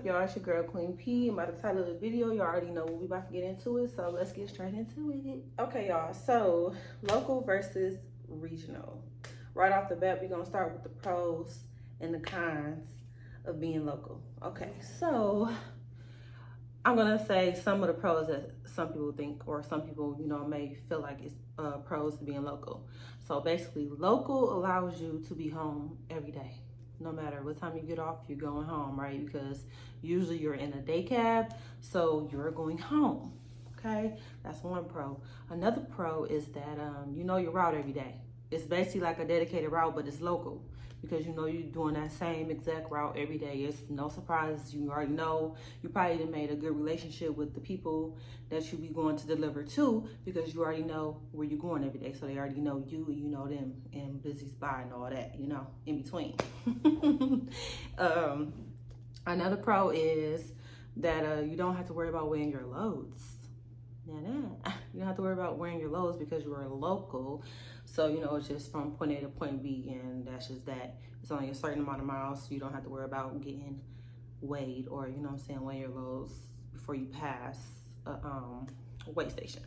y'all? It's your girl Queen P. And by the title of the video, you already know what we about to get into it. So let's get straight into it. Okay, y'all. So local versus regional. Right off the bat, we're gonna start with the pros and the cons of being local. Okay, so I'm gonna say some of the pros that some people think, or some people, may feel like it's pros to being local. So basically, local allows you to be home every day. No matter what time you get off, you're going home, right? Because usually you're in a day cab, so you're going home, okay? That's one pro. Another pro is that you know your route every day. It's basically like a dedicated route, but it's local because you know you're doing that same exact route every day. It's no surprise. You already know. You probably done made a good relationship with the people that you be going to deliver to because you already know where you're going every day. So they already know you and you know them, and busy spot and all that, in between. Another pro is that you don't have to worry about weighing your loads. You don't have to worry about wearing your loads because you are local. So, it's just from point A to point B, and that's just that. It's only a certain amount of miles, so you don't have to worry about getting weighed or, weighing your loads before you pass a weigh station.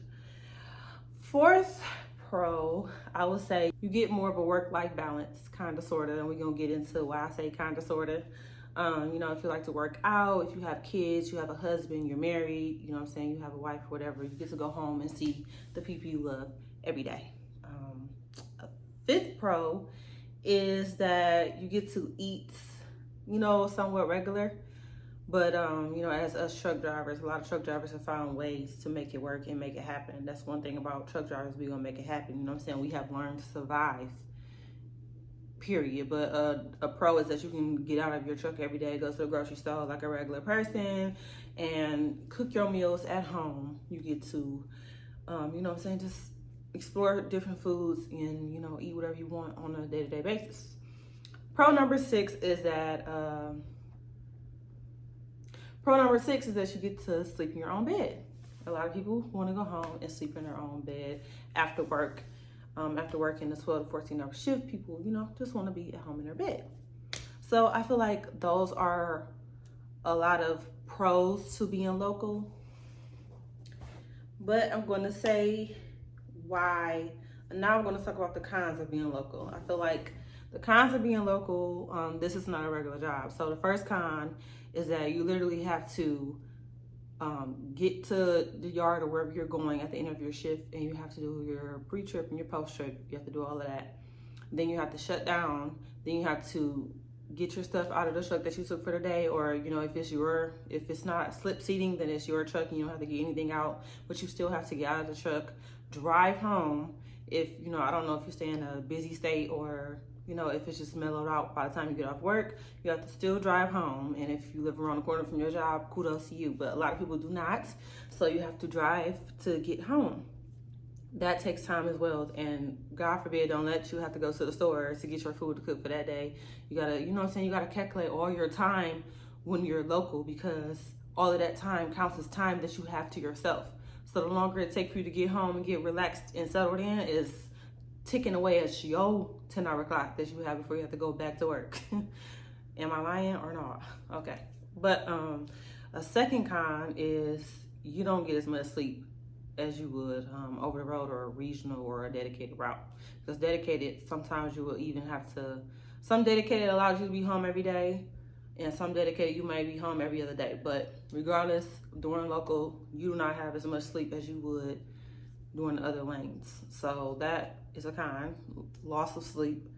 Fourth pro, I would say you get more of a work-life balance, kind of, sort of, and we're going to get into why I say kind of, sort of. If you like to work out, if you have kids, you have a husband, you're married, you have a wife, whatever, you get to go home and see the people you love every day. A fifth pro is that you get to eat, somewhat regular. But, as us truck drivers, a lot of truck drivers have found ways to make it work and make it happen. That's one thing about truck drivers, we're going to make it happen. We have learned to survive. Period. But a pro is that you can get out of your truck every day, go to the grocery store like a regular person, and cook your meals at home. You get to, just explore different foods and, eat whatever you want on a day-to-day basis. Pro number six is that you get to sleep in your own bed. A lot of people want to go home and sleep in their own bed after work. After working a 12 to 14-hour shift, people, just want to be at home in their bed. So I feel like those are a lot of pros to being local. But I'm going to say why. Now I'm going to talk about the cons of being local. I feel like the cons of being local, this is not a regular job. So the first con is that you literally have to get to the yard or wherever you're going at the end of your shift, and you have to do your pre-trip and your post-trip. You have to do all of that. Then you have to shut down. Then you have to get your stuff out of the truck that you took for the day, or if it's not slip seating, then it's your truck and you don't have to get anything out, but you still have to get out of the truck, drive home. If I don't know if you stay in a busy state or if it's just mellowed out by the time you get off work, you have to still drive home. And if you live around the corner from your job, kudos to you. But a lot of people do not. So you have to drive to get home. That takes time as well. And God forbid, don't let you have to go to the store to get your food to cook for that day. You gotta, you gotta calculate all your time when you're local, because all of that time counts as time that you have to yourself. So the longer it takes for you to get home and get relaxed and settled in is ticking away at your 10-hour clock that you have before you have to go back to work. Am I lying or not? Okay. But a second con is you don't get as much sleep as you would over the road or a regional or a dedicated route. Because dedicated, sometimes you will even have to, some dedicated allows you to be home every day, and some dedicated you may be home every other day. But regardless, during local, you do not have as much sleep as you would during the other lanes. So that is a con, loss of sleep.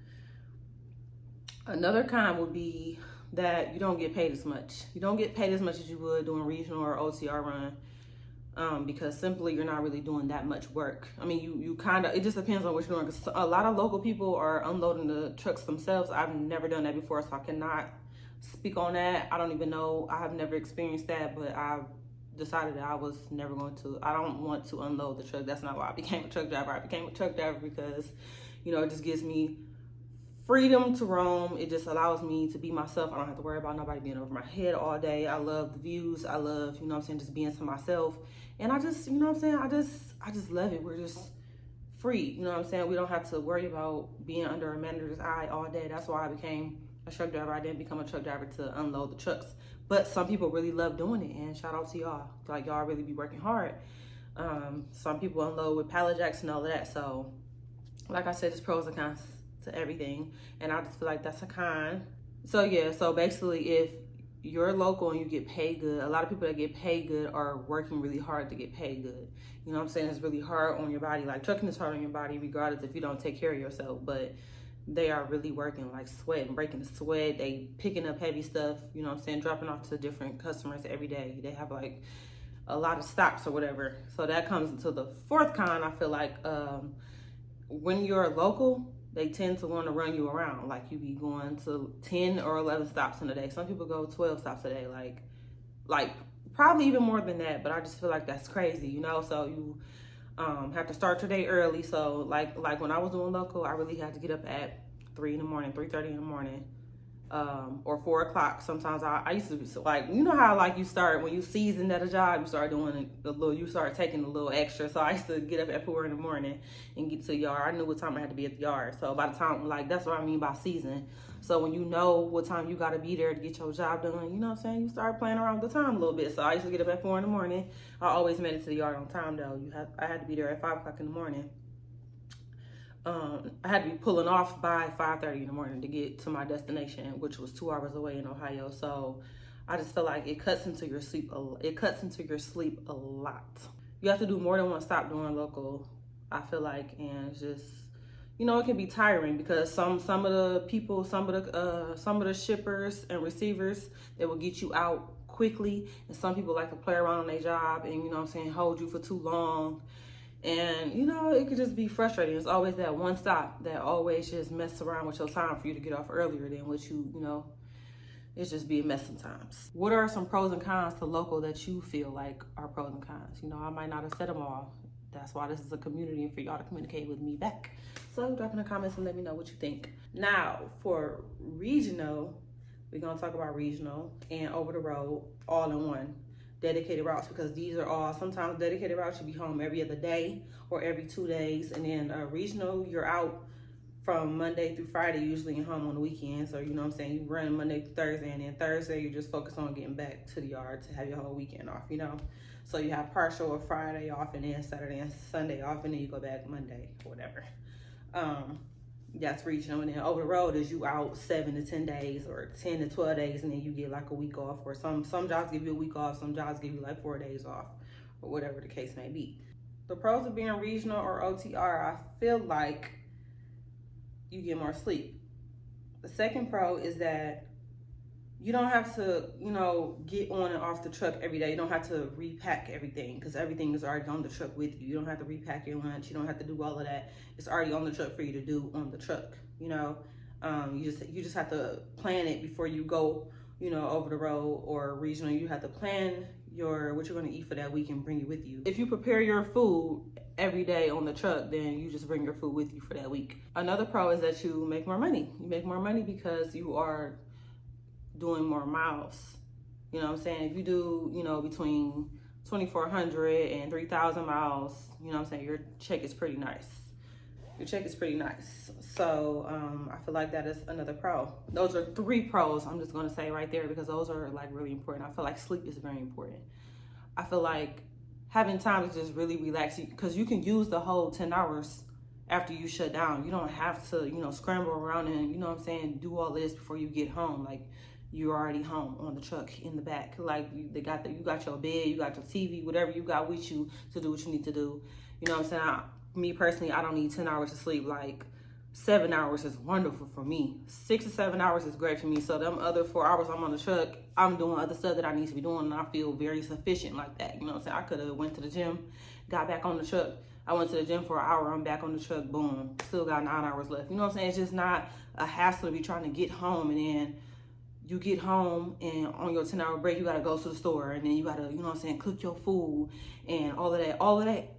Another con would be that you don't get paid as much. You don't get paid as much as you would doing regional or OTR run, because simply you're not really doing that much work. I mean, you kind of, it just depends on what you're doing, because a lot of local people are unloading the trucks themselves. I've never done that before, so I cannot speak on that. I don't even know. I have never experienced that, but I've decided that I was never going to, I don't want to unload the truck. That's not why I became a truck driver. I became a truck driver because, it just gives me freedom to roam. It just allows me to be myself. I don't have to worry about nobody being over my head all day. I love the views. I love, just being to myself. And I just, I just love it. We're just free. We don't have to worry about being under a manager's eye all day. That's why I became a truck driver. I didn't become a truck driver to unload the trucks. But some people really love doing it, and shout out to y'all. Like, y'all really be working hard. Some people unload with pallet jacks and all of that. So, like I said, there's pros and cons to everything, and I just feel like that's a con. So yeah, so basically, if you're local and you get paid good, a lot of people that get paid good are working really hard to get paid good. You know what I'm saying? It's really hard on your body. Like, trucking is hard on your body regardless if you don't take care of yourself, but they are really working, like sweating, breaking the sweat. They picking up heavy stuff, you know what I'm saying, dropping off to different customers every day. They have like a lot of stops or whatever. So that comes into the fourth con. I feel like when you're local, they tend to want to run you around. Like, you be going to 10 or 11 stops in a day. Some people go 12 stops a day, like probably even more than that, but I just feel like that's crazy, you know? So you have to start your day early. So like when I was doing local, I really had to get up at 3 in the morning, 3:30 in the morning, or 4 o'clock. Sometimes I used to be, so like, you know how like you start, when you seasoned at a job, you start doing you start taking a little extra. So I used to get up at 4 in the morning and get to the yard. I knew what time I had to be at the yard. So by the time, like, that's what I mean by season. So when you know what time you got to be there to get your job done, you know what I'm saying, you start playing around with the time a little bit. So I used to get up at 4 in the morning. I always made it to the yard on time though. I had to be there at 5 o'clock in the morning. I had to be pulling off by 5:30 in the morning to get to my destination, which was 2 hours away in Ohio. So I just feel like it cuts into your sleep. It cuts into your sleep a lot. You have to do more than one stop doing local, I feel like, and it's just, you know, it can be tiring because some of the people, some of the shippers and receivers, they will get you out quickly, and some people like to play around on their job and, you know what I'm saying, hold you for too long. And, you know, it could just be frustrating. It's always that one stop that always just mess around with your time for you to get off earlier than what you know, it's just be a mess sometimes. What are some pros and cons to local that you feel like are pros and cons? You know, I might not have said them all. That's why this is a community, and for y'all to communicate with me back. So drop in the comments and let me know what you think. Now, for regional, we're going to talk about regional and over the road all in one. Dedicated routes, because these are all, sometimes dedicated routes you be home every other day or every 2 days, and then regional, you're out from Monday through Friday, usually, and home on the weekends. So you know what I'm saying, you run Monday through Thursday, and then Thursday you just focus on getting back to the yard to have your whole weekend off, you know. So you have partial or Friday off, and then Saturday and Sunday off, and then you go back Monday or whatever. That's regional. And then over the road is you out 7 to 10 days or 10 to 12 days, and then you get like a week off, or some jobs give you a week off, some jobs give you like 4 days off, or whatever the case may be. The pros of being regional or OTR, I feel like you get more sleep. The second pro is that you don't have to, you know, get on and off the truck every day. You don't have to repack everything because everything is already on the truck with you. You don't have to repack your lunch. You don't have to do all of that. It's already on the truck for you to do on the truck, you know. You just have to plan it before you go, you know, over the road or regional. You have to plan what you're going to eat for that week and bring it with you. If you prepare your food every day on the truck, then you just bring your food with you for that week. Another pro is that you make more money. You make more money because you are doing more miles. You know what I'm saying? If you do, you know, between 2,400 and 3,000 miles, you know what I'm saying, your check is pretty nice. Your check is pretty nice. So I feel like that is another pro. Those are 3 pros I'm just gonna say right there, because those are like really important. I feel like sleep is very important. I feel like having time to just really relax, because you can use the whole 10 hours after you shut down. You don't have to, you know, scramble around and, you know what I'm saying, do all this before you get home. Like, you're already home on the truck in the back. Like, you got your bed, you got your TV, whatever you got with you to do what you need to do. You know what I'm saying? Me personally, I don't need 10 hours of sleep. Like, 7 hours is wonderful for me. 6 to 7 hours is great for me. So them other 4 hours I'm on the truck, I'm doing other stuff that I need to be doing, and I feel very sufficient like that. You know what I'm saying? I could have went to the gym, got back on the truck. I went to the gym for an hour, I'm back on the truck, boom. Still got 9 hours left. You know what I'm saying? It's just not a hassle to be trying to get home, and then you get home and on your 10-hour break, you gotta go to the store, and then you gotta, you know what I'm saying, cook your food and all of that.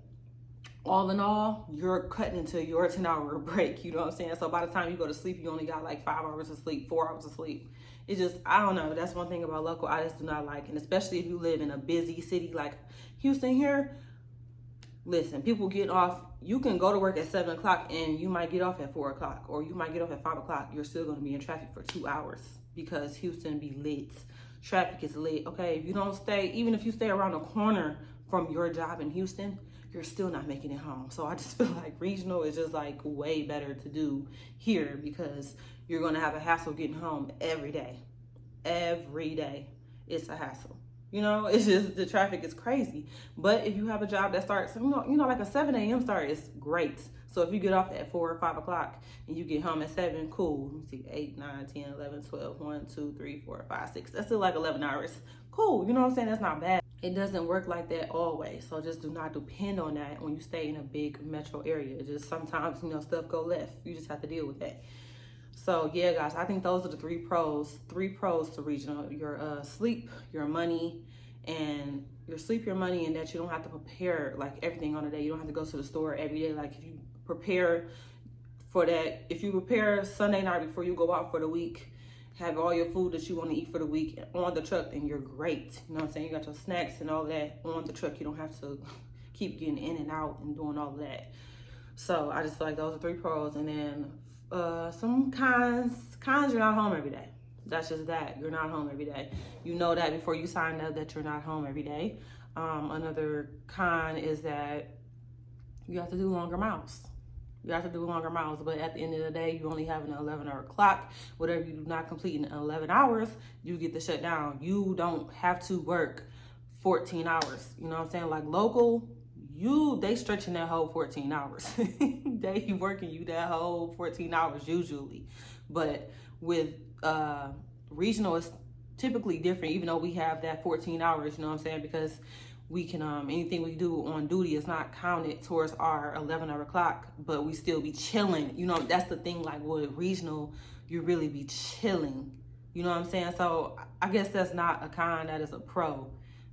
All in all, you're cutting into your 10-hour break, you know what I'm saying? So by the time you go to sleep, you only got like 5 hours of sleep, 4 hours of sleep. It's just, I don't know, that's one thing about local I just do not like. And especially if you live in a busy city like Houston here, listen, people get off, you can go to work at 7 o'clock and you might get off at 4 o'clock, or you might get off at 5 o'clock. You're still gonna be in traffic for 2 hours because Houston be lit traffic is lit, okay? If you don't stay, even if you stay around the corner from your job in Houston, you're still not making it home. So I just feel like regional is just like way better to do here because you're gonna have a hassle getting home every day. Every day, it's a hassle. You know, it's just the traffic is crazy. But if you have a job that starts, like a 7 a.m. start is great. So if you get off at 4 or 5 o'clock and you get home at 7, cool. Let me see, 8, 9, 10, 11, 12, 1, 2, 3, 4, 5, 6. That's still like 11 hours. Cool, you know what I'm saying? That's not bad. It doesn't work like that always. So just do not depend on that when you stay in a big metro area. It just sometimes, stuff go left. You just have to deal with that. So yeah, guys, I think those are the three pros to regional: your sleep, your money, and that you don't have to prepare like everything on a day. You don't have to go to the store every day. Like if you prepare for that, if you prepare Sunday night before you go out for the week, have all your food that you want to eat for the week on the truck, and you're great. You know what I'm saying? You got your snacks and all that on the truck. You don't have to keep getting in and out and doing all of that. So I just feel like those are three pros. And then some cons, you're not home every day. That's just that. You're not home every day. You know that before you sign up that you're not home every day. Another con is that you have to do longer miles. But at the end of the day, you only have an 11-hour clock. Whatever you do not complete in 11 hours, you get to shut down. You don't have to work 14 hours. You know what I'm saying? Like local, they stretching that whole 14 hours. They working you that whole 14 hours usually. But with regional, it's typically different, even though we have that 14 hours, you know what I'm saying? Because we can, anything we do on duty is not counted towards our 11-hour clock, but we still be chilling. You know, that's the thing, like with regional, you really be chilling. You know what I'm saying? So I guess that's not a con, that is a pro.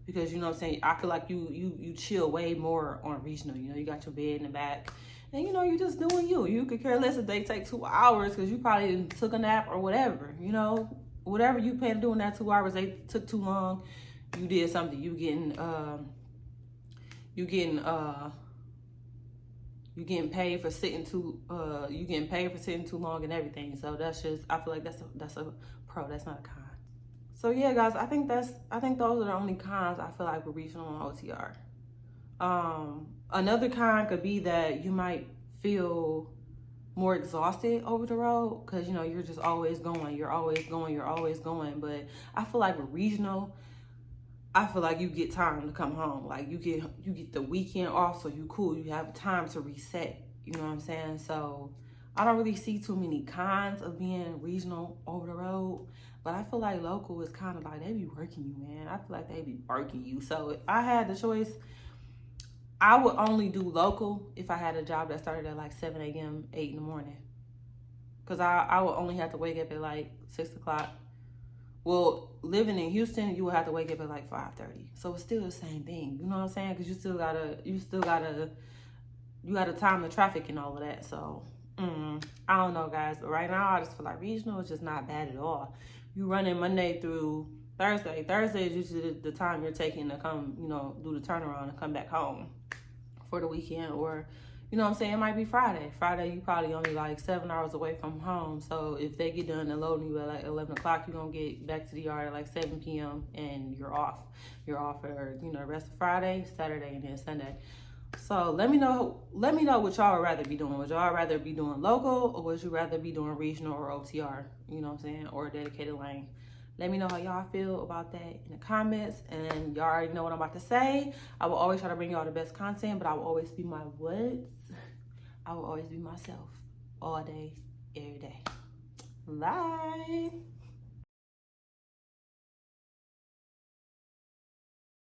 Because, you know what I'm saying, I feel like you chill way more on regional. You know, you got your bed in the back. And, you just doing you. You could care less if they take 2 hours because you probably took a nap or whatever. You know, whatever you plan to do in that 2 hours, they took too long. You did something. You getting paid for sitting too. You getting paid for sitting too long and everything. So that's just. I feel like that's a pro. That's not a con. So yeah, guys, I think those are the only cons I feel like with regional and OTR. Another con could be that you might feel more exhausted over the road because you're just always going. You're always going. But I feel like with regional, I feel like you get time to come home. Like you get the weekend off, so you cool. You have time to reset. You know what I'm saying? So I don't really see too many cons of being regional over the road. But I feel like local is kind of like they be working you, man. I feel like they be working you. So if I had the choice, I would only do local if I had a job that started at like 7 a.m., 8 in the morning. Because I would only have to wake up at like 6 o'clock. Well, living in Houston, you would have to wake up at like 5:30. So it's still the same thing. You know what I'm saying? Because you gotta time the traffic and all of that. So I don't know, guys. But right now, I just feel like regional is just not bad at all. You running Monday through Thursday. Thursday is usually the time you're taking to come, do the turnaround and come back home for the weekend. Or, you know what I'm saying, it might be Friday. Friday, you probably only like 7 hours away from home. So if they get done unloading you at like 11 o'clock, you're going to get back to the yard at like 7 p.m. and you're off. You're off for, the rest of Friday, Saturday, and then Sunday. So let me know what y'all would rather be doing. Would y'all rather be doing local, or would you rather be doing regional or OTR? You know what I'm saying? Or a dedicated lane. Let me know how y'all feel about that in the comments. And y'all already know what I'm about to say. I will always try to bring y'all the best content, but I will always be I will always be myself all day, every day. Bye.